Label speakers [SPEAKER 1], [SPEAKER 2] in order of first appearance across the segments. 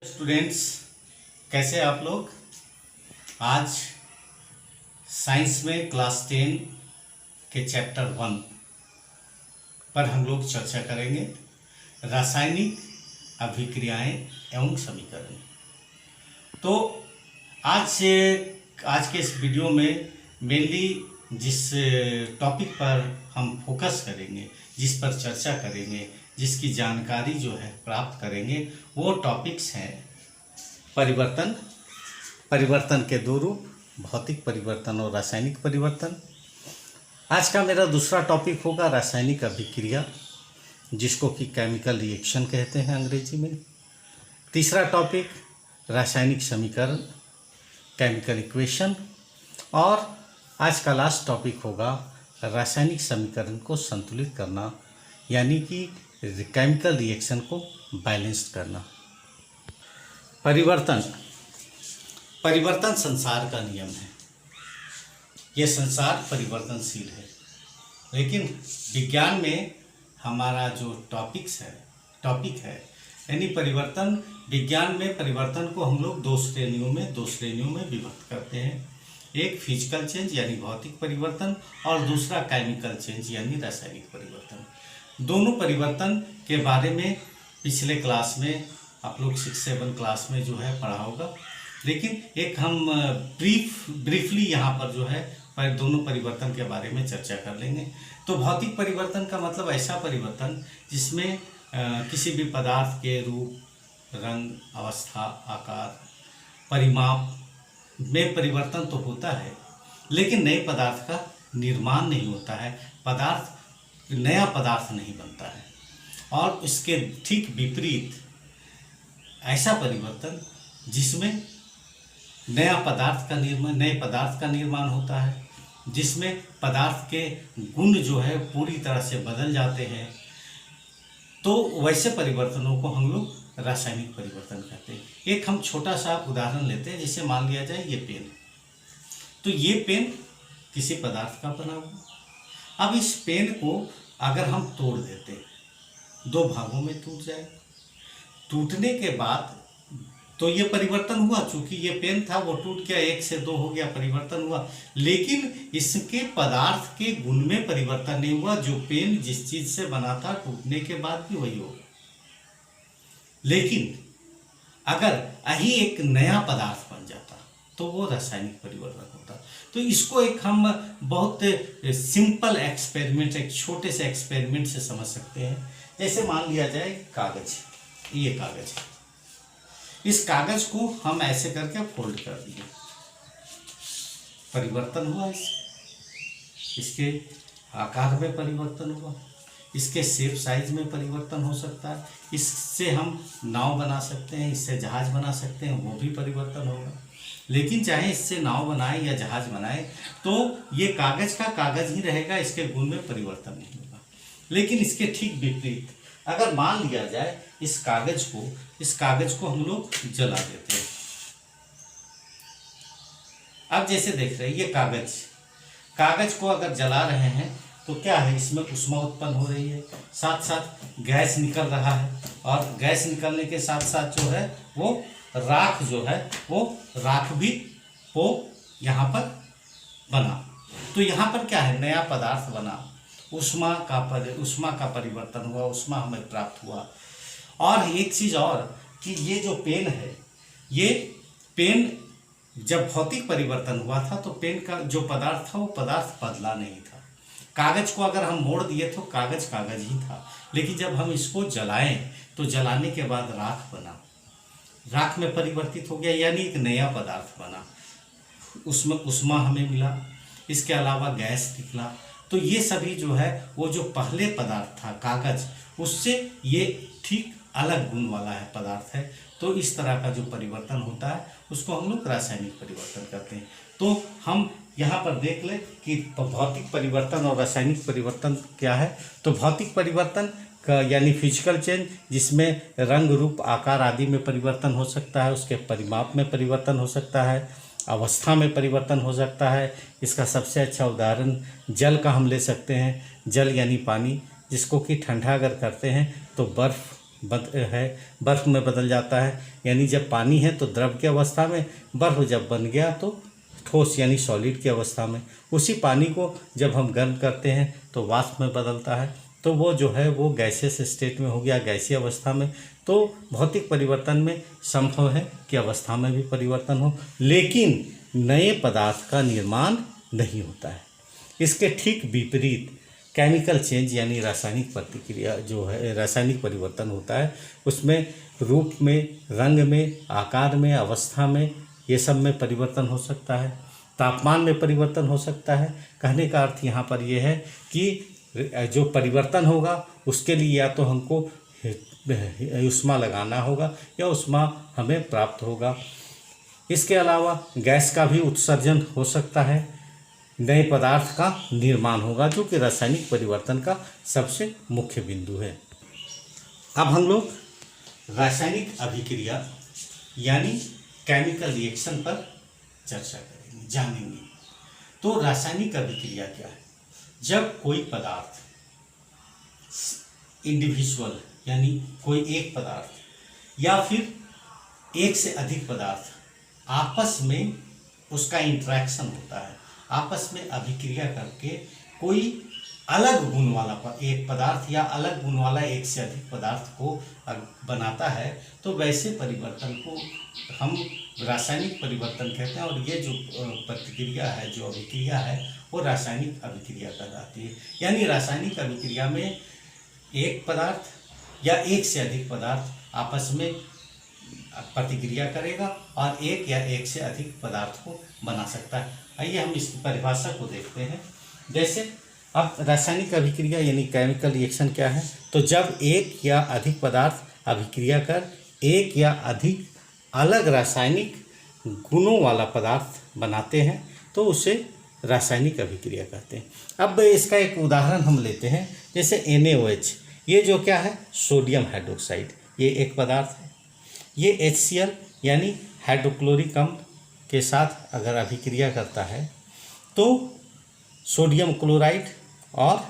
[SPEAKER 1] Students, कैसे आप लोग। आज साइंस में क्लास 10 के चैप्टर 1 पर हम लोग चर्चा करेंगे, रासायनिक अभिक्रियाएं एवं समीकरण। तो आज के इस वीडियो में मेनली जिस टॉपिक पर हम फोकस करेंगे, जिस पर चर्चा करेंगे, जिसकी जानकारी जो है प्राप्त करेंगे, वो टॉपिक्स हैं परिवर्तन के दो रूप, भौतिक परिवर्तन और रासायनिक परिवर्तन। आज का मेरा दूसरा टॉपिक होगा रासायनिक अभिक्रिया, जिसको कि केमिकल रिएक्शन कहते हैं अंग्रेजी में। तीसरा टॉपिक रासायनिक समीकरण, केमिकल इक्वेशन। और आज का लास्ट टॉपिक होगा रासायनिक समीकरण को संतुलित करना, यानी कि केमिकल रिएक्शन को बैलेंस्ड करना। परिवर्तन संसार का नियम है। यह संसार परिवर्तनशील है, लेकिन विज्ञान में हमारा जो टॉपिक है यानी परिवर्तन। विज्ञान में परिवर्तन को हम लोग दो श्रेणियों में विभक्त करते हैं। एक फिजिकल चेंज यानी भौतिक परिवर्तन, और दूसरा केमिकल चेंज यानी रासायनिक परिवर्तन। दोनों परिवर्तन के बारे में पिछले क्लास में आप लोग 6-7 क्लास में जो है पढ़ा होगा, लेकिन एक हम ब्रीफली यहाँ पर जो है दोनों परिवर्तन के बारे में चर्चा कर लेंगे। तो भौतिक परिवर्तन का मतलब ऐसा परिवर्तन जिसमें किसी भी पदार्थ के रूप, रंग, अवस्था, आकार, परिमाप में परिवर्तन तो होता है, लेकिन नए पदार्थ का निर्माण नहीं होता है, नया पदार्थ नहीं बनता है। और इसके ठीक विपरीत ऐसा परिवर्तन जिसमें नए पदार्थ का निर्माण होता है, जिसमें पदार्थ के गुण जो है पूरी तरह से बदल जाते हैं। तो वैसे परिवर्तनों को हम लोग रासायनिक परिवर्तन कहते हैं। एक हम छोटा सा उदाहरण लेते हैं, जैसे मान लिया जाए ये पेन। तो ये पेन किसी पदार्थ का बना हुआ। अब इस पेन को अगर हम तोड़ देते, 2 भागों में टूट जाए, टूटने के बाद तो ये परिवर्तन हुआ। चूंकि ये पेन था वो टूट गया, 1 से 2 हो गया, परिवर्तन हुआ। लेकिन इसके पदार्थ के गुण में परिवर्तन नहीं हुआ। जो पेन जिस चीज से बना था, टूटने के बाद भी वही होगा। लेकिन अगर यही एक नया पदार्थ बन जाता तो वो रासायनिक परिवर्तन होता। तो इसको एक हम बहुत सिंपल एक्सपेरिमेंट, एक छोटे से एक्सपेरिमेंट से समझ सकते हैं। जैसे मान लिया जाए कागज, ये कागज है। इस कागज को हम ऐसे करके फोल्ड कर दिए, परिवर्तन हुआ। इसके आकार में परिवर्तन हुआ, इसके शेप साइज में परिवर्तन हो सकता है। इससे हम नाव बना सकते हैं, इससे जहाज बना सकते हैं, वो भी परिवर्तन होगा। लेकिन चाहे इससे नाव बनाए या जहाज बनाए, तो ये कागज का कागज ही रहेगा, इसके गुण में परिवर्तन नहीं होगा। लेकिन इसके ठीक विपरीत अगर मान लिया जाए इस कागज को हम लोग जला देते हैं। अब जैसे देख रहे हैं ये कागज को अगर जला रहे हैं तो क्या है, इसमें ऊष्मा उत्पन्न हो रही है, साथ साथ गैस निकल रहा है, और गैस निकलने के साथ साथ जो है वो राख भी वो यहाँ पर बना। तो यहाँ पर क्या है, नया पदार्थ बना, ऊष्मा का परिवर्तन हुआ, ऊष्मा हमें प्राप्त हुआ। और एक चीज और कि ये जो पेन है, ये पेन जब भौतिक परिवर्तन हुआ था तो पेन का जो पदार्थ था वो पदार्थ बदला नहीं था। कागज को अगर हम मोड़ दिए तो कागज ही था। लेकिन जब हम इसको जलाएं तो जलाने के बाद राख बना, राख में परिवर्तित हो गया, यानी एक नया पदार्थ बना, उसमें ऊष्मा हमें मिला, इसके अलावा गैस निकला। तो ये सभी जो है वो जो पहले पदार्थ था कागज, उससे ये ठीक अलग गुण वाला है पदार्थ है। तो इस तरह का जो परिवर्तन होता है उसको हम लोग रासायनिक परिवर्तन करते हैं। तो हम यहाँ पर देख लें कि भौतिक परिवर्तन और रासायनिक परिवर्तन क्या है। तो भौतिक परिवर्तन का यानी फिजिकल चेंज, जिसमें रंग, रूप, आकार आदि में परिवर्तन हो सकता है, उसके परिमाप में परिवर्तन हो सकता है, अवस्था में परिवर्तन हो सकता है। इसका सबसे अच्छा उदाहरण जल का हम ले सकते हैं। जल यानी पानी, जिसको कि ठंडा अगर करते हैं तो बर्फ़ बर्फ़ में बदल जाता है। यानी जब पानी है तो द्रव की अवस्था में, बर्फ़ जब बन गया तो ठोस यानी सॉलिड की अवस्था में। उसी पानी को जब हम गर्म करते हैं तो वाष्प में बदलता है, तो वो जो है वो गैसियस स्टेट में हो गया, गैसीय अवस्था में। तो भौतिक परिवर्तन में संभव है कि अवस्था में भी परिवर्तन हो, लेकिन नए पदार्थ का निर्माण नहीं होता है। इसके ठीक विपरीत केमिकल चेंज यानी रासायनिक प्रतिक्रिया जो है, रासायनिक परिवर्तन होता है, उसमें रूप में, रंग में, आकार में, अवस्था में, ये सब में परिवर्तन हो सकता है। तापमान में परिवर्तन हो सकता है। कहने का अर्थ यहाँ पर यह है कि जो परिवर्तन होगा उसके लिए या तो हमको ऊष्मा लगाना होगा या ऊष्मा हमें प्राप्त होगा। इसके अलावा गैस का भी उत्सर्जन हो सकता है, नए पदार्थ का निर्माण होगा, जो कि रासायनिक परिवर्तन का सबसे मुख्य बिंदु है। अब हम लोग रासायनिक अभिक्रिया यानी केमिकल रिएक्शन पर चर्चा करेंगे, जानेंगे। तो रासायनिक अभिक्रिया क्या है? जब कोई पदार्थ इंडिविजुअल यानी कोई एक पदार्थ या फिर एक से अधिक पदार्थ आपस में उसका इंटरेक्शन होता है, आपस में अभिक्रिया करके कोई अलग गुण वाला एक पदार्थ या अलग गुण वाला एक से अधिक पदार्थ को बनाता है, तो वैसे परिवर्तन को हम रासायनिक परिवर्तन कहते हैं। और ये जो प्रतिक्रिया है, जो अभिक्रिया है, वो रासायनिक अभिक्रिया कहलाती है। यानी रासायनिक अभिक्रिया में एक पदार्थ या एक से अधिक पदार्थ आपस में प्रतिक्रिया करेगा और एक या एक से अधिक पदार्थ को बना सकता है। आइए हम इसकी परिभाषा को देखते हैं। जैसे अब रासायनिक अभिक्रिया यानी केमिकल रिएक्शन क्या है? तो जब एक या अधिक पदार्थ अभिक्रिया कर एक या अधिक अलग रासायनिक गुणों वाला पदार्थ बनाते हैं तो उसे रासायनिक अभिक्रिया कहते हैं। अब इसका एक उदाहरण हम लेते हैं, जैसे NaOH। ये जो क्या है? सोडियम हाइड्रोक्साइड, ये एक पदार्थ है। ये HCl यानी हाइड्रोक्लोरिक अम्ल के साथ अगर अभिक्रिया करता है तो सोडियम क्लोराइड और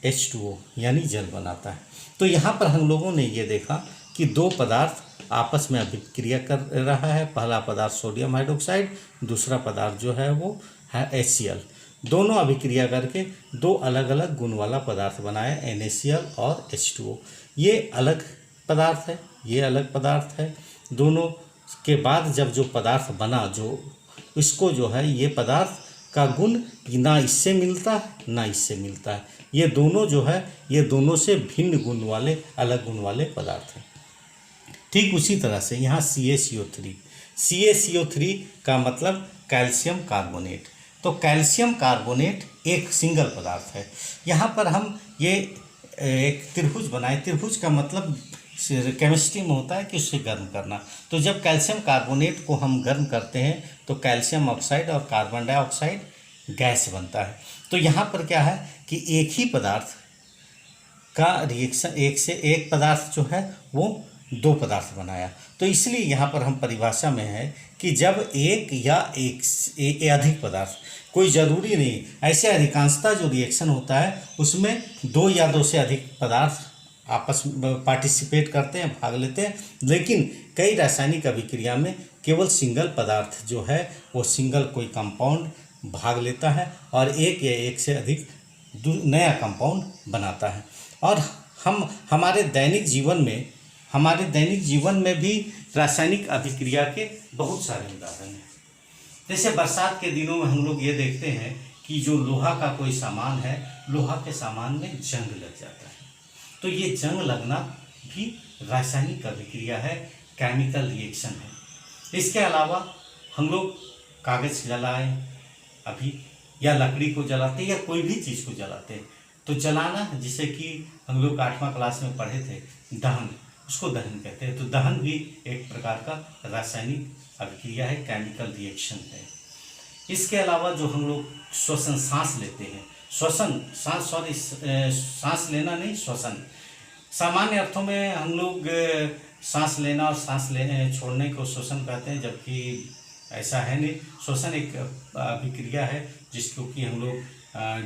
[SPEAKER 1] H2O यानी जल बनाता है। तो यहाँ पर हम लोगों ने ये देखा कि दो पदार्थ आपस में अभिक्रिया कर रहा है। पहला पदार्थ सोडियम हाइड्रोक्साइड, दूसरा पदार्थ जो है वो है HCl। दोनों अभिक्रिया करके दो अलग अलग गुण वाला पदार्थ बनाया, NaCl और H2O। ये अलग पदार्थ है, ये अलग पदार्थ है। दोनों के बाद जब जो पदार्थ बना, जो इसको जो है ये पदार्थ का गुण ना इससे मिलता है ना इससे मिलता है। ये दोनों जो है ये दोनों से भिन्न गुण वाले, अलग गुण वाले पदार्थ हैं। ठीक उसी तरह से यहाँ CaCO3 का मतलब कैल्शियम कार्बोनेट। तो कैल्शियम कार्बोनेट एक सिंगल पदार्थ है। यहाँ पर हम ये एक त्रिभुज बनाए। त्रिभुज का मतलब केमिस्ट्री में होता है कि उससे गर्म करना। तो जब कैल्शियम कार्बोनेट को हम गर्म करते हैं तो कैल्शियम ऑक्साइड और कार्बन डाइऑक्साइड गैस बनता है। तो यहाँ पर क्या है कि एक ही पदार्थ का रिएक्शन, एक से एक पदार्थ जो है वो दो पदार्थ बनाया। तो इसलिए यहाँ पर हम परिभाषा में है कि जब एक या एक से अधिक पदार्थ, कोई ज़रूरी नहीं, ऐसे अधिकांशतः जो रिएक्शन होता है उसमें दो या दो से अधिक पदार्थ आपस में पार्टिसिपेट करते हैं, भाग लेते हैं। लेकिन कई रासायनिक अभिक्रिया में केवल सिंगल पदार्थ जो है वो सिंगल कोई कंपाउंड भाग लेता है और एक या एक से अधिक नया कंपाउंड बनाता है। और हम हमारे दैनिक जीवन में भी रासायनिक अभिक्रिया के बहुत सारे उदाहरण हैं। जैसे बरसात के दिनों में हम लोग ये देखते हैं कि जो लोहा का कोई सामान है, लोहा के सामान में जंग लग जाता है। तो ये जंग लगना भी रासायनिक अभिक्रिया है, केमिकल रिएक्शन है। इसके अलावा हम लोग कागज़ जलाएं अभी, या लकड़ी को जलाते हैं या कोई भी चीज़ को जलाते हैं, तो जलाना, जिसे कि हम लोग 8वां क्लास में पढ़े थे, दहन, उसको दहन कहते हैं। तो दहन भी एक प्रकार का रासायनिक अभिक्रिया है, केमिकल रिएक्शन है। इसके अलावा जो हम लोग श्वसन, सांस लेते हैं, सांस लेना नहीं, श्वसन। सामान्य अर्थों में हम लोग सांस लेना और सांस छोड़ने को श्वसन कहते हैं, जबकि ऐसा है नहीं। श्वसन एक अभिक्रिया है जिसको कि हम लोग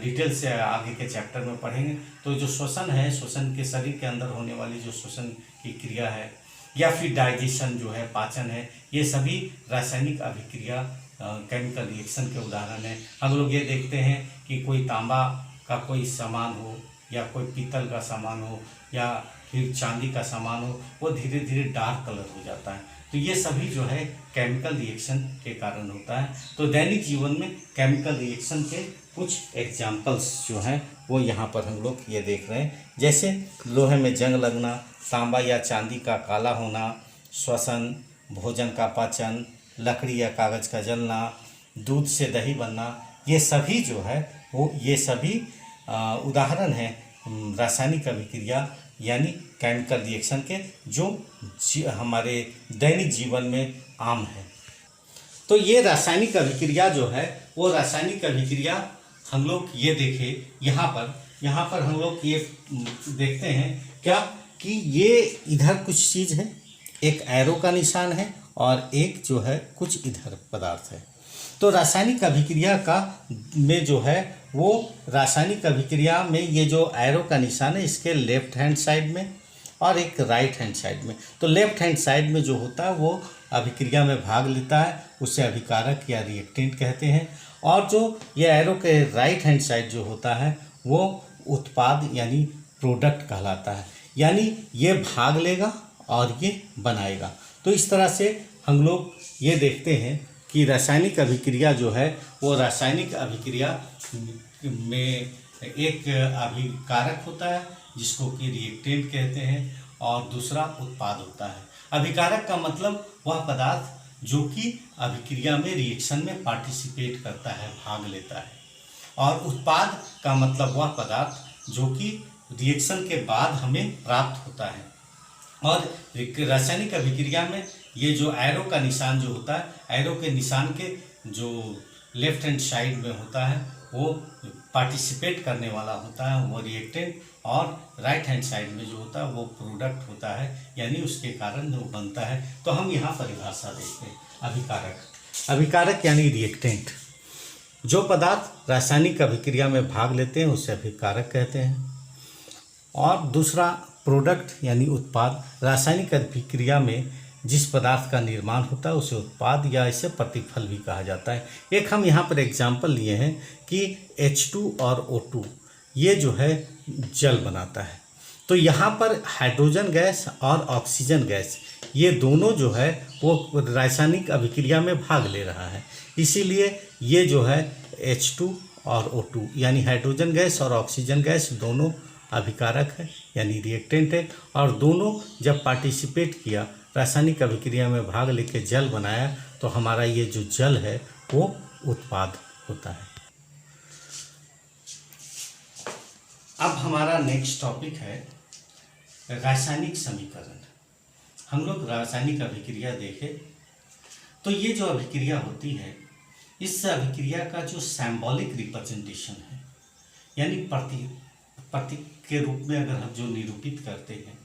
[SPEAKER 1] डिटेल से आगे के चैप्टर में पढ़ेंगे। तो जो श्वसन है, श्वसन के शरीर के अंदर होने वाली जो श्वसन की क्रिया है, या फिर डाइजेशन जो है, पाचन है, ये सभी रासायनिक अभिक्रिया केमिकल रिएक्शन के उदाहरण हैं। हम लोग ये देखते हैं कि कोई तांबा का कोई सामान हो या कोई पीतल का सामान हो या फिर चांदी का सामान हो, वो धीरे धीरे डार्क कलर हो जाता है। तो ये सभी जो है केमिकल रिएक्शन के कारण होता है। तो दैनिक जीवन में केमिकल रिएक्शन के कुछ एग्जाम्पल्स जो हैं वो यहाँ पर हम लोग ये देख रहे हैं, जैसे लोहे में जंग लगना, तांबा या चांदी का काला होना, श्वसन, भोजन का पाचन, लकड़ी या कागज़ का जलना, दूध से दही बनना, ये सभी जो है वो ये सभी उदाहरण हैं रासायनिक अभिक्रिया यानी केमिकल रिएक्शन के, जो हमारे दैनिक जीवन में आम है। तो ये रासायनिक अभिक्रिया जो है वो रासायनिक अभिक्रिया हम लोग ये देखें यहाँ पर हम लोग ये देखते हैं क्या कि ये इधर कुछ चीज़ है, एक एरो का निशान है और एक जो है कुछ इधर पदार्थ है। तो रासायनिक अभिक्रिया का में जो है वो रासायनिक अभिक्रिया में ये जो एरो का निशान है इसके लेफ्ट हैंड साइड में और एक राइट हैंड साइड में। तो लेफ्ट हैंड साइड में जो होता है वो अभिक्रिया में भाग लेता है, उसे अभिकारक या रिएक्टेंट कहते हैं। और जो ये एरो के राइट हैंड साइड जो होता है वो उत्पाद यानी प्रोडक्ट कहलाता है, यानी ये भाग लेगा और ये बनाएगा। तो इस तरह से हम लोग ये देखते हैं कि रासायनिक अभिक्रिया जो है वो रासायनिक अभिक्रिया में एक अभिकारक होता है जिसको कि रिएक्टेंट कहते हैं और दूसरा उत्पाद होता है। अभिकारक का मतलब वह पदार्थ जो कि अभिक्रिया में रिएक्शन में पार्टिसिपेट करता है, भाग लेता है, और उत्पाद का मतलब वह पदार्थ जो कि रिएक्शन के बाद हमें प्राप्त होता है। और रासायनिक अभिक्रिया में ये जो एरो का निशान जो होता है, एरो के निशान के जो लेफ्ट हैंड साइड में होता है वो पार्टिसिपेट करने वाला होता है, वो रिएक्टेंट, और राइट हैंड साइड में जो होता है वो प्रोडक्ट होता है, यानी उसके कारण वो बनता है। तो हम यहाँ परिभाषा देखते हैं अभिकारक। अभिकारक यानी रिएक्टेंट, जो पदार्थ रासायनिक अभिक्रिया में भाग लेते हैं उसे अभिकारक कहते हैं। और दूसरा प्रोडक्ट यानी उत्पाद, रासायनिक अभिक्रिया में जिस पदार्थ का निर्माण होता है उसे उत्पाद या इसे प्रतिफल भी कहा जाता है। एक हम यहाँ पर एग्जाम्पल लिए हैं कि H2 और O2 ये जो है जल बनाता है। तो यहाँ पर हाइड्रोजन गैस और ऑक्सीजन गैस ये दोनों जो है वो रासायनिक अभिक्रिया में भाग ले रहा है, इसीलिए ये जो है H2 और O2 यानी हाइड्रोजन गैस और ऑक्सीजन गैस दोनों अभिकारक है यानी रिएक्टेंट है, और दोनों जब पार्टिसिपेट किया, रासायनिक अभिक्रिया में भाग लेके जल बनाया, तो हमारा ये जो जल है वो उत्पाद होता है। अब हमारा नेक्स्ट टॉपिक है रासायनिक समीकरण। हम लोग रासायनिक अभिक्रिया देखें तो ये जो अभिक्रिया होती है, इस अभिक्रिया का जो सिंबॉलिक रिप्रेजेंटेशन है यानी प्रतीक के रूप में अगर हम जो निरूपित करते हैं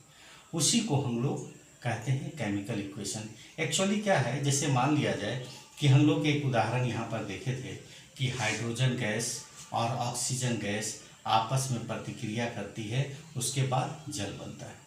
[SPEAKER 1] उसी को हम लोग कहते हैं केमिकल इक्वेशन। एक्चुअली क्या है, जैसे मान लिया जाए कि हम लोग एक उदाहरण यहाँ पर देखे थे कि हाइड्रोजन गैस और ऑक्सीजन गैस आपस में प्रतिक्रिया करती है, उसके बाद जल बनता है।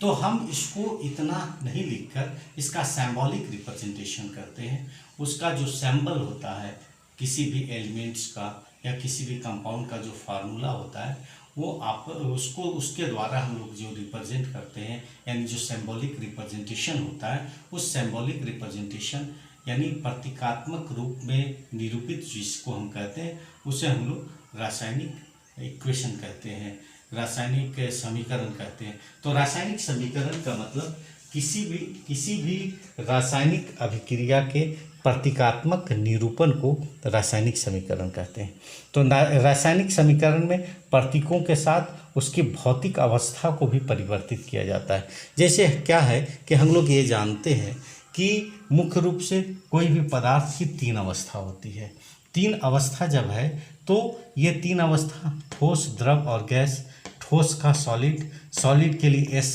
[SPEAKER 1] तो हम इसको इतना नहीं लिखकर इसका सिंबॉलिक रिप्रेजेंटेशन करते हैं। उसका जो सिंबल होता है किसी भी एलिमेंट्स का या किसी भी कंपाउंड का जो फार्मूला होता है वो आप उसको उसके द्वारा हम लोग जो रिप्रेजेंट करते हैं, यानी जो सिंबॉलिक रिप्रेजेंटेशन होता है, उस सिंबॉलिक रिप्रेजेंटेशन यानी प्रतीकात्मक रूप में निरूपित जिसको हम कहते हैं उसे हम लोग रासायनिक इक्वेशन कहते हैं, रासायनिक समीकरण कहते हैं। तो रासायनिक समीकरण का मतलब किसी भी रासायनिक अभिक्रिया के प्रतीकात्मक निरूपण को रासायनिक समीकरण कहते हैं। तो रासायनिक समीकरण में प्रतीकों के साथ उसकी भौतिक अवस्था को भी परिवर्तित किया जाता है। जैसे क्या है कि हम लोग ये जानते हैं कि मुख्य रूप से कोई भी पदार्थ की तीन अवस्था होती है। तीन अवस्था जब है तो ये तीन अवस्था ठोस, द्रव और गैस। ठोस का सॉलिड के लिए S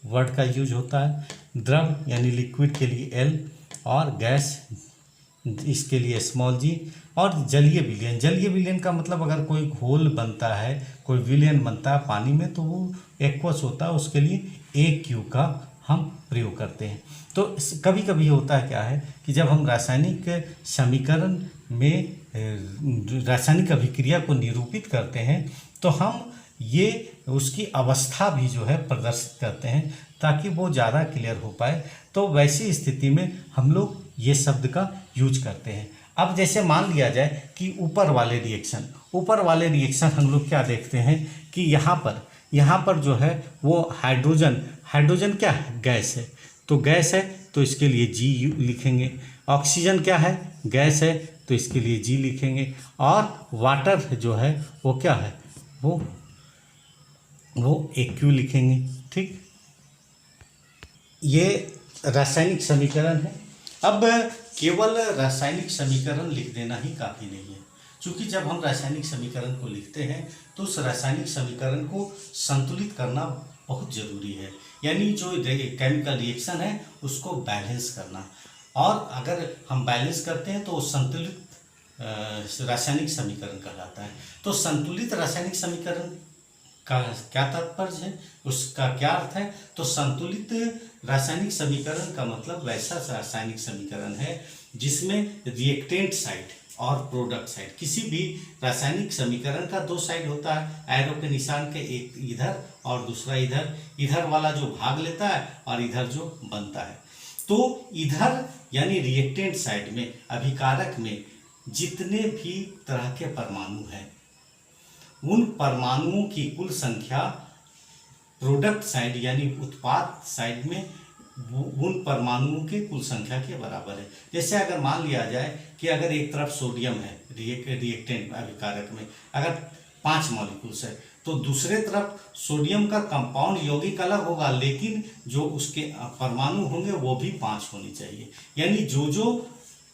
[SPEAKER 1] वर्ड का यूज होता है, द्रव यानी लिक्विड के लिए L, और गैस इसके लिए स्मॉल जी। और जलीय विलयन, जलीय विलयन का मतलब अगर कोई घोल बनता है, कोई विलयन बनता है पानी में, तो वो एक्वस होता है, उसके लिए AQ का हम प्रयोग करते हैं। तो कभी कभी होता है क्या है कि जब हम रासायनिक समीकरण में रासायनिक अभिक्रिया को निरूपित करते हैं तो हम ये उसकी अवस्था भी जो है प्रदर्शित करते हैं ताकि वो ज़्यादा क्लियर हो पाए। तो वैसी स्थिति में हम लोग ये शब्द का यूज करते हैं। अब जैसे मान लिया जाए कि ऊपर वाले रिएक्शन हम लोग क्या देखते हैं कि यहाँ पर जो है वो हाइड्रोजन क्या है, गैस है। तो गैस है तो इसके लिए G लिखेंगे। ऑक्सीजन क्या है, गैस है, तो इसके लिए G लिखेंगे। और वाटर जो है वो क्या है, वो AQ लिखेंगे। ठीक, ये रासायनिक समीकरण है। अब केवल रासायनिक समीकरण लिख देना ही काफ़ी नहीं है, क्योंकि जब हम रासायनिक समीकरण को लिखते हैं तो उस रासायनिक समीकरण को संतुलित करना बहुत ज़रूरी है। यानी जो केमिकल रिएक्शन है उसको बैलेंस करना, और अगर हम बैलेंस करते हैं तो वो संतुलित रासायनिक समीकरण कहलाता है। तो संतुलित रासायनिक समीकरण का क्या तात्पर्य है, उसका क्या अर्थ है? तो संतुलित रासायनिक समीकरण का मतलब वैसा रासायनिक समीकरण है जिसमें रिएक्टेंट साइड और प्रोडक्ट साइड, किसी भी रासायनिक समीकरण का दो साइड होता है, एरो के निशान के, एक इधर और दूसरा इधर। इधर वाला जो भाग लेता है और इधर जो बनता है। तो इधर यानी रिएक्टेंट साइड में, अभिकारक में जितने भी तरह के परमाणु हैं उन परमाणुओं की कुल संख्या प्रोडक्ट साइड यानी उत्पाद साइड में उन परमाणुओं के कुल संख्या के बराबर है। जैसे अगर मान लिया जाए कि अगर एक तरफ सोडियम है रिएक्टेंट अभिकारक में, अगर 5 मॉलिक्यूल्स है, तो दूसरे तरफ सोडियम का कंपाउंड यौगिक अलग होगा, लेकिन जो उसके परमाणु होंगे वो भी 5 होनी चाहिए। यानी जो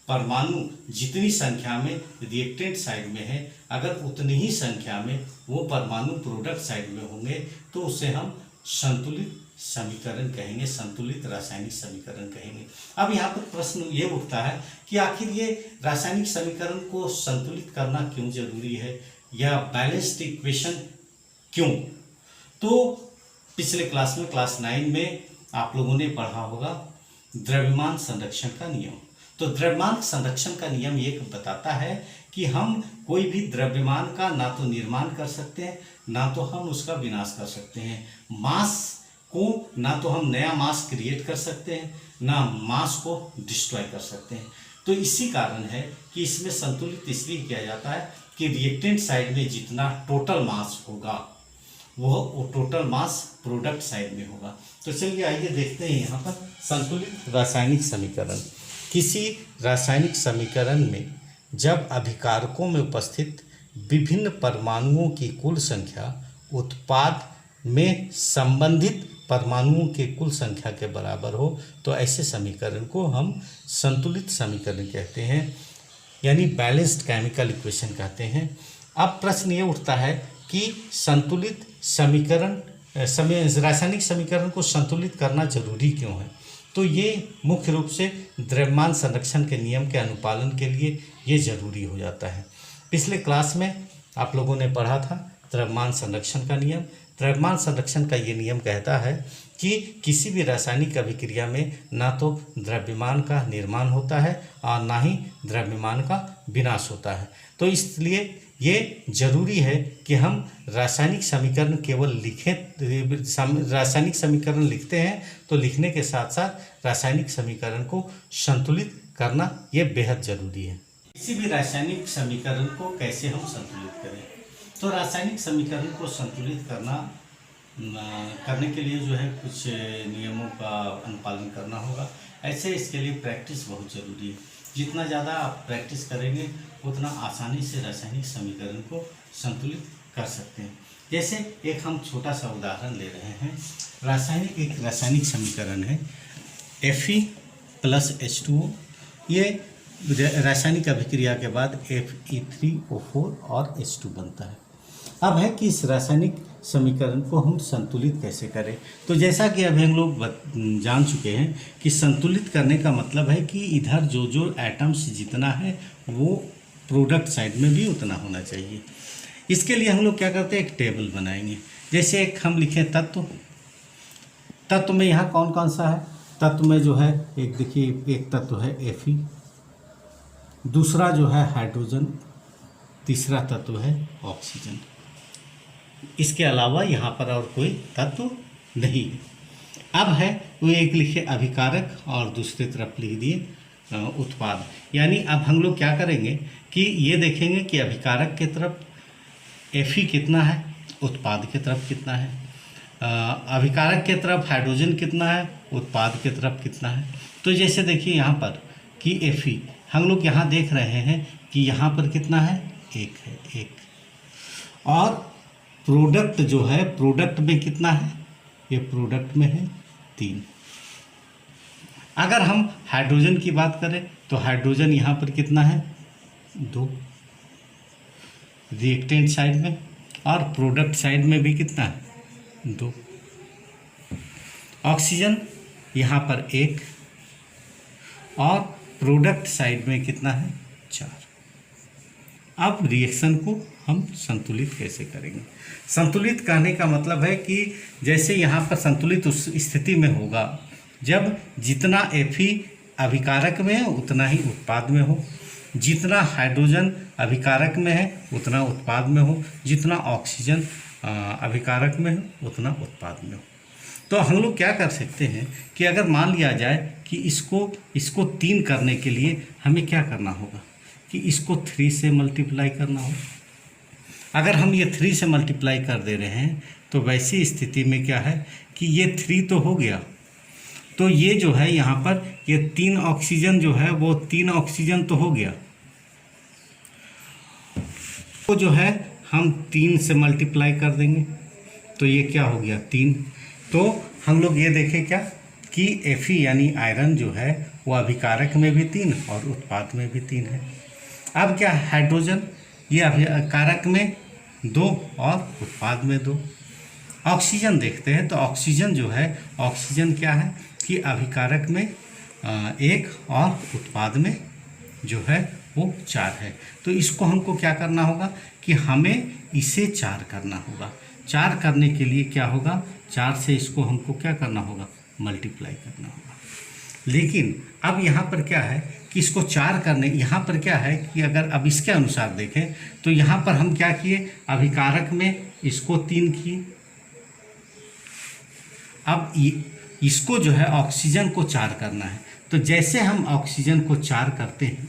[SPEAKER 1] परमाणु जितनी संख्या में रिएक्टेंट साइड में है, अगर उतनी ही संख्या में वो परमाणु प्रोडक्ट साइड में होंगे तो उसे हम संतुलित समीकरण कहेंगे, संतुलित रासायनिक समीकरण कहेंगे। अब यहाँ पर प्रश्न ये उठता है कि आखिर ये रासायनिक समीकरण को संतुलित करना क्यों जरूरी है, या बैलेंस्ड इक्वेशन क्यों? तो पिछले क्लास में, क्लास 9 में आप लोगों ने पढ़ा होगा द्रव्यमान संरक्षण का नियम। तो द्रव्यमान संरक्षण का नियम ये बताता है कि हम कोई भी द्रव्यमान का ना तो निर्माण कर सकते हैं, ना तो हम उसका विनाश कर सकते हैं। मास को ना तो हम नया मास क्रिएट कर सकते हैं, ना मास को डिस्ट्रॉय कर सकते हैं। तो इसी कारण है कि इसमें संतुलित इसलिए किया जाता है कि रिएक्टेंट साइड में जितना टोटल मास होगा वो टोटल मास प्रोडक्ट साइड में होगा। तो चलिए आइए देखते हैं यहाँ पर संतुलित रासायनिक समीकरण। किसी रासायनिक समीकरण में जब अभिकारकों में उपस्थित विभिन्न परमाणुओं की कुल संख्या उत्पाद में संबंधित परमाणुओं के कुल संख्या के बराबर हो तो ऐसे समीकरण को हम संतुलित समीकरण कहते हैं, यानी बैलेंस्ड केमिकल इक्वेशन कहते हैं। अब प्रश्न ये उठता है कि संतुलित समीकरण रासायनिक समीकरण को संतुलित करना जरूरी क्यों है? तो ये मुख्य रूप से द्रव्यमान संरक्षण के नियम के अनुपालन के लिए ये जरूरी हो जाता है। पिछले क्लास में आप लोगों ने पढ़ा था द्रव्यमान संरक्षण का नियम। द्रव्यमान संरक्षण का ये नियम कहता है कि किसी भी रासायनिक अभिक्रिया में ना तो द्रव्यमान का निर्माण होता है और ना ही द्रव्यमान का विनाश होता है। तो इसलिए ये जरूरी है कि हम रासायनिक समीकरण केवल रासायनिक समीकरण लिखते हैं तो लिखने के साथ साथ रासायनिक समीकरण को संतुलित करना ये बेहद जरूरी है। किसी भी रासायनिक समीकरण को कैसे हम संतुलित करें? तो रासायनिक समीकरण को संतुलित करने के लिए जो है कुछ नियमों का अनुपालन करना होगा। ऐसे इसके लिए प्रैक्टिस बहुत ज़रूरी है। जितना ज़्यादा आप प्रैक्टिस करेंगे उतना आसानी से रासायनिक समीकरण को संतुलित कर सकते हैं। जैसे एक हम छोटा सा उदाहरण ले रहे हैं। एक रासायनिक समीकरण है Fe+H2O। ये रासायनिक अभिक्रिया के बाद Fe3O4 और H2 बनता है। अब है कि इस रासायनिक समीकरण को हम संतुलित कैसे करें। तो जैसा कि अभी हम लोग जान चुके हैं कि संतुलित करने का मतलब है कि इधर जो जो एटम्स जितना है वो प्रोडक्ट साइड में भी उतना होना चाहिए। इसके लिए हम लोग क्या करते हैं, एक टेबल बनाएंगे। जैसे एक हम लिखें तत्व, तत्व में यहाँ कौन कौन सा है, तत्व में जो है एक देखिए, एक तत्व है Fe, दूसरा जो है हाइड्रोजन, तीसरा तत्व है ऑक्सीजन। इसके अलावा यहाँ पर और कोई तत्व नहीं है। अब है वो एक लिखे अभिकारक और दूसरी तरफ लिख दिए उत्पाद। यानी अब हम लोग क्या करेंगे कि ये देखेंगे कि अभिकारक की तरफ Fe कितना है, उत्पाद की तरफ कितना है, अभिकारक की तरफ हाइड्रोजन कितना है, उत्पाद की तरफ कितना है। तो जैसे देखिए यहाँ पर कि Fe हम लोग यहाँ देख रहे हैं कि यहाँ पर कितना है, एक है, एक। और प्रोडक्ट जो है, प्रोडक्ट में कितना है, ये प्रोडक्ट में है 3। अगर हम हाइड्रोजन की बात करें तो हाइड्रोजन यहाँ पर कितना है, 2 रिएक्टेंट साइड में, और प्रोडक्ट साइड में भी कितना है, 2। ऑक्सीजन यहाँ पर 1 और प्रोडक्ट साइड में कितना है, 4। अब रिएक्शन को हम संतुलित कैसे करेंगे। संतुलित करने का मतलब है कि जैसे यहाँ पर संतुलित उस स्थिति में होगा जब जितना Fe अभिकारक में है उतना ही उत्पाद में हो, जितना हाइड्रोजन अभिकारक में है उतना उत्पाद में हो, जितना ऑक्सीजन अभिकारक में हो उतना उत्पाद में हो। तो हम लोग क्या कर सकते हैं कि अगर मान लिया जाए कि इसको 3 करने के लिए हमें क्या करना होगा कि इसको 3 से मल्टीप्लाई करना होगा। अगर हम ये 3 से मल्टीप्लाई कर दे रहे हैं तो वैसी स्थिति में क्या है कि ये 3 तो हो गया, तो ये जो है यहाँ पर ये 3 ऑक्सीजन जो है वो 3 ऑक्सीजन तो हो गया, तो जो है हम 3 से मल्टीप्लाई कर देंगे तो ये क्या हो गया, 3। तो हम लोग ये देखें क्या कि Fe यानी आयरन जो है वो अभिकारक में भी 3 और उत्पाद में भी 3 है। अब क्या हाइड्रोजन, ये अभिकारक में 2 और उत्पाद में 2। ऑक्सीजन देखते हैं तो ऑक्सीजन जो है, ऑक्सीजन क्या है कि अभिकारक में 1 और उत्पाद में जो है वो 4 है। तो इसको हमको क्या करना होगा कि हमें इसे 4 करना होगा। 4 करने के लिए क्या होगा, 4 से इसको हमको क्या करना होगा, मल्टीप्लाई करना होगा। लेकिन अब यहाँ पर क्या है कि इसको 4 करने, यहाँ पर क्या है कि अगर अब इसके अनुसार देखें तो यहाँ पर हम क्या किए, अभिकारक में इसको 3 किए। अब इसको जो है ऑक्सीजन को 4 करना है, तो जैसे हम ऑक्सीजन को 4 करते हैं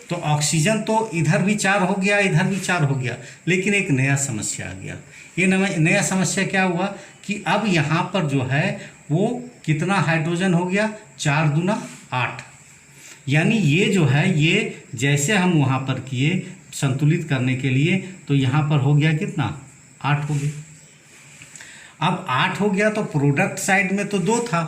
[SPEAKER 1] तो ऑक्सीजन तो इधर भी 4 हो गया, इधर भी 4 हो गया, लेकिन एक नया समस्या आ गया। ये नया समस्या क्या हुआ कि अब यहाँ पर जो है वो कितना हाइड्रोजन हो गया, 4 दूना 8। यानी ये जो है, ये जैसे हम वहाँ पर किए संतुलित करने के लिए तो यहाँ पर हो गया कितना, 8 हो गया। अब 8 हो गया तो प्रोडक्ट साइड में तो 2 था,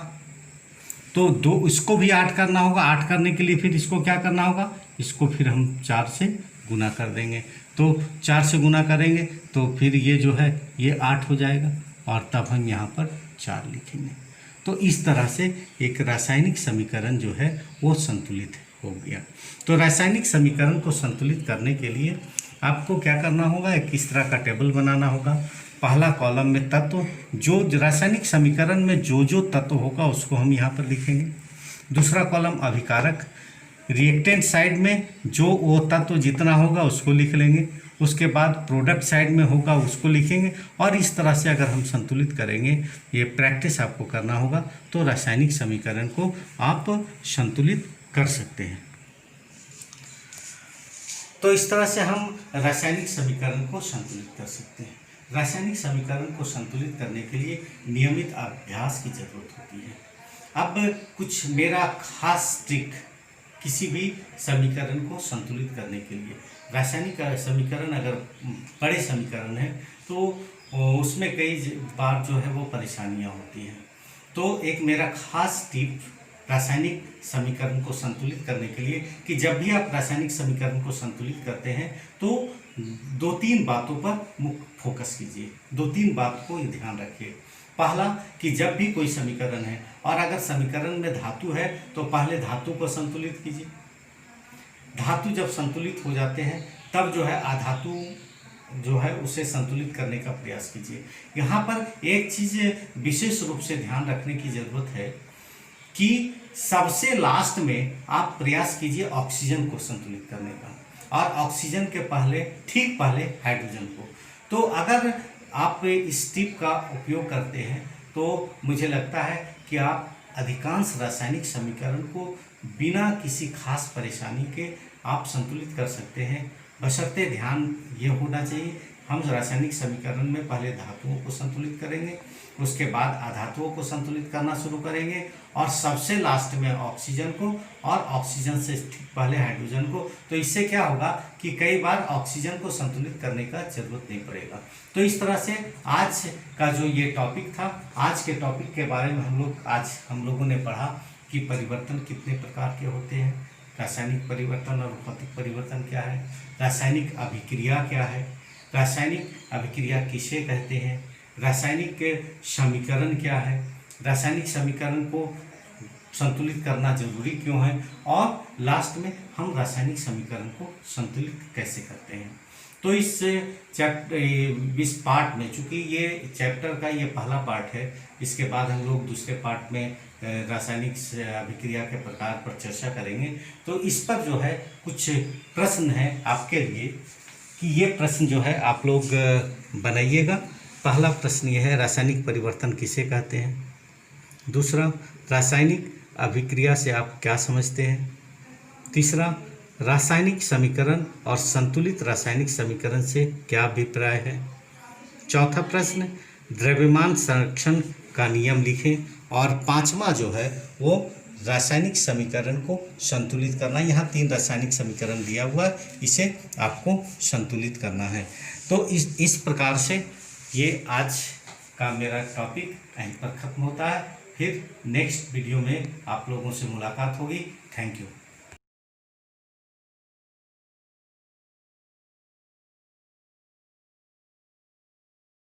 [SPEAKER 1] तो 2 इसको भी 8 करना होगा। 8 करने के लिए फिर इसको क्या करना होगा, इसको फिर हम 4 से गुना कर देंगे। तो 4 से गुना करेंगे तो फिर ये जो है ये 8 हो जाएगा और तब हम यहाँ पर 4 लिखेंगे। तो इस तरह से एक रासायनिक समीकरण जो है वो संतुलित हो गया। तो रासायनिक समीकरण को संतुलित करने के लिए आपको क्या करना होगा, एक इस तरह का टेबल बनाना होगा। पहला कॉलम में तत्व, जो रासायनिक समीकरण में जो जो तत्व होगा उसको हम यहाँ पर लिखेंगे। दूसरा कॉलम अभिकारक, रिएक्टेंट साइड में जो वो तत्व जितना होगा उसको लिख लेंगे। उसके बाद प्रोडक्ट साइड में होगा उसको लिखेंगे। और इस तरह से अगर हम संतुलित करेंगे, ये प्रैक्टिस आपको करना होगा, तो रासायनिक समीकरण को आप संतुलित कर सकते हैं। तो इस तरह से हम रासायनिक समीकरण को संतुलित कर सकते हैं। रासायनिक समीकरण को संतुलित करने के लिए नियमित अभ्यास की जरूरत होती है। अब कुछ मेरा खास ट्रिक किसी भी समीकरण को संतुलित करने के लिए, रासायनिक समीकरण अगर बड़े समीकरण है तो उसमें कई बार जो है वो परेशानियां होती हैं। तो एक मेरा खास टिप रासायनिक समीकरण को संतुलित करने के लिए कि जब भी आप रासायनिक समीकरण को संतुलित करते हैं तो 2-3 बातों पर फोकस कीजिए, 2-3 बात को ध्यान रखिए। पहला कि जब भी कोई समीकरण है और अगर समीकरण में धातु है तो पहले धातु को संतुलित कीजिए। धातु जब संतुलित हो जाते हैं तब जो है अधातु जो है उसे संतुलित करने का प्रयास कीजिए। यहाँ पर एक चीज़ विशेष रूप से ध्यान रखने की ज़रूरत है कि सबसे लास्ट में आप प्रयास कीजिए ऑक्सीजन को संतुलित करने का और ऑक्सीजन के पहले ठीक पहले हाइड्रोजन को। तो अगर आप इस टिप का उपयोग करते हैं तो मुझे लगता है कि आप अधिकांश रासायनिक समीकरण को बिना किसी खास परेशानी के आप संतुलित कर सकते हैं। बशर्ते ध्यान ये होना चाहिए हम रासायनिक समीकरण में पहले धातुओं को संतुलित करेंगे, उसके बाद अधातुओं को संतुलित करना शुरू करेंगे और सबसे लास्ट में ऑक्सीजन को और ऑक्सीजन से ठीक पहले हाइड्रोजन को। तो इससे क्या होगा कि कई बार ऑक्सीजन को संतुलित करने का जरूरत नहीं पड़ेगा। तो इस तरह से आज का जो ये टॉपिक था, आज के टॉपिक के बारे में हम लोगों ने पढ़ा कि परिवर्तन कितने प्रकार के होते हैं, रासायनिक परिवर्तन और भौतिक परिवर्तन क्या है, रासायनिक अभिक्रिया क्या है, रासायनिक अभिक्रिया किसे कहते हैं, रासायनिक के समीकरण क्या है, रासायनिक समीकरण को संतुलित करना जरूरी क्यों है और लास्ट में हम रासायनिक समीकरण को संतुलित कैसे करते हैं। तो इस पार्ट में, चूँकि ये चैप्टर का ये पहला पार्ट है, इसके बाद हम लोग दूसरे पार्ट में रासायनिक अभिक्रिया के प्रकार पर चर्चा करेंगे। तो इस पर जो है कुछ प्रश्न है आपके लिए कि ये प्रश्न जो है आप लोग बनाइएगा। पहला प्रश्न ये है, रासायनिक परिवर्तन किसे कहते हैं। दूसरा, रासायनिक अभिक्रिया से आप क्या समझते हैं। तीसरा, रासायनिक समीकरण और संतुलित रासायनिक समीकरण से क्या अभिप्राय है। चौथा प्रश्न, द्रव्यमान संरक्षण का नियम लिखें। और पांचवा जो है वो रासायनिक समीकरण को संतुलित करना। यहाँ 3 रासायनिक समीकरण दिया हुआ है, इसे आपको संतुलित करना है। तो इस प्रकार से ये आज का मेरा टॉपिक यहीं पर ख़त्म होता है। फिर नेक्स्ट वीडियो में आप लोगों से मुलाकात होगी। Thank you.